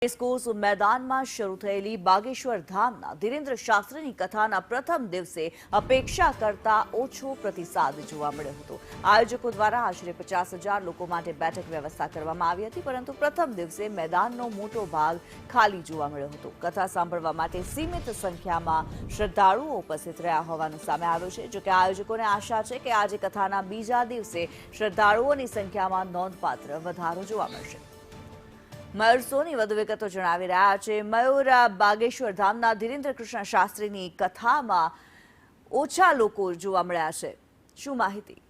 Racecourse મેદાનમાં શરૂ થયેલી બાગેશ્વર ધામના ધીરેન્દ્ર શાસ્ત્રીની કથાના પ્રથમ દિવસે અપેક્ષા કરતા ઓછો પ્રતિસાદ જોવા મળ્યો હતો। આયોજકો દ્વારા આશરે 50,000 લોકો માટે બેઠક વ્યવસ્થા કરવામાં આવી હતી, પરંતુ પ્રથમ દિવસે મેદાનનો મોટો ભાગ ખાલી જોવા મળ્યો હતો। કથા સાંભળવા માટે સીમિત સંખ્યામાં શ્રદ્ધાળુઓ ઉપસ્થિત રહ્યા હોવાનું સામે આવ્યું છે। જોકે આયોજકોને આશા છે કે આજે કથાના બીજા દિવસે શ્રદ્ધાળુઓની સંખ્યામાં નોંધપાત્ર વધારો જોવા મળશે। મયુર સોની વધુ વિગતો જણાવી રહ્યા છે। મયુર, બાગેશ્વર ધામના ધીરેન્દ્ર કૃષ્ણ શાસ્ત્રીની કથામાં ઓછા લોકો જોવા મળ્યા છે, શું માહિતી?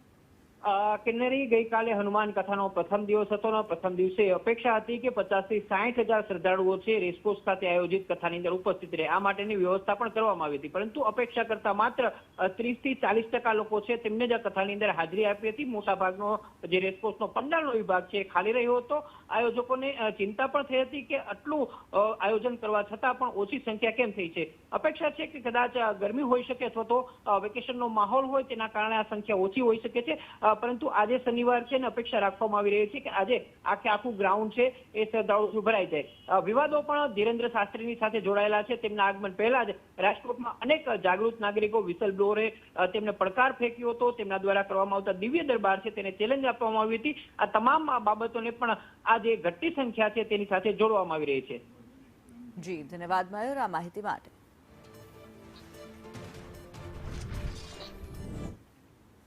કિન્નરી ગઈકાલે હનુમાન કથાનો પ્રથમ દિવસ હતો ને પ્રથમ દિવસે અપેક્ષા હતી કે 50,000 થી 60,000 શ્રદ્ધાળુઓ છે રેસકોર્સ ખાતે આયોજિત કથાની અંદર ઉપસ્થિત રહે। આ માટેની વ્યવસ્થા પણ કરવામાં આવી હતી, પરંતુ અપેક્ષા કરતા માત્ર 30 થી 40% લોકો છે તેમને જ આ કથાની અંદર હાજરી આપી હતી। મોટાભાગનો જે રેસકોર્સનો પંડાલનો વિભાગ છે ખાલી રહ્યો હતો। આયોજકોને ચિંતા પણ થઈ હતી કે આટલું આયોજન કરવા છતાં પણ ઓછી સંખ્યા કેમ થઈ છે। અપેક્ષા છે કે કદાચ ગરમી હોઈ શકે અથવા તો વેકેશનનો માહોલ હોય તેના કારણે આ સંખ્યા ઓછી હોઈ શકે છે, પરંતુ આજે શનિવાર છે ને અપેક્ષા રાખવામાં આવી રહી છે કે આજે આખું ગ્રાઉન્ડ છે એ શ્રદ્ધાળુઓથી ભરાઈ જાય। વિવાદો પણ ધીરેન્દ્ર શાસ્ત્રીની સાથે જોડાયેલા છે। તેમના આગમન પહેલા જ રાજકોટમાં અનેક જાગૃત નાગરિકો વિસલ બ્લોરે તેમને પડકાર ફેંક્યો હતો। તેમના દ્વારા કરવામાં આવતા દિવ્ય દરબાર છે તેને ચેલેન્જ આપવામાં આવી હતી। આ તમામ બાબતોને પણ આ જે ઘટતી સંખ્યા છે તેની સાથે જોડવામાં આવી રહી છે। જી ધન્યવાદ મયુર આ માહિતી માટે।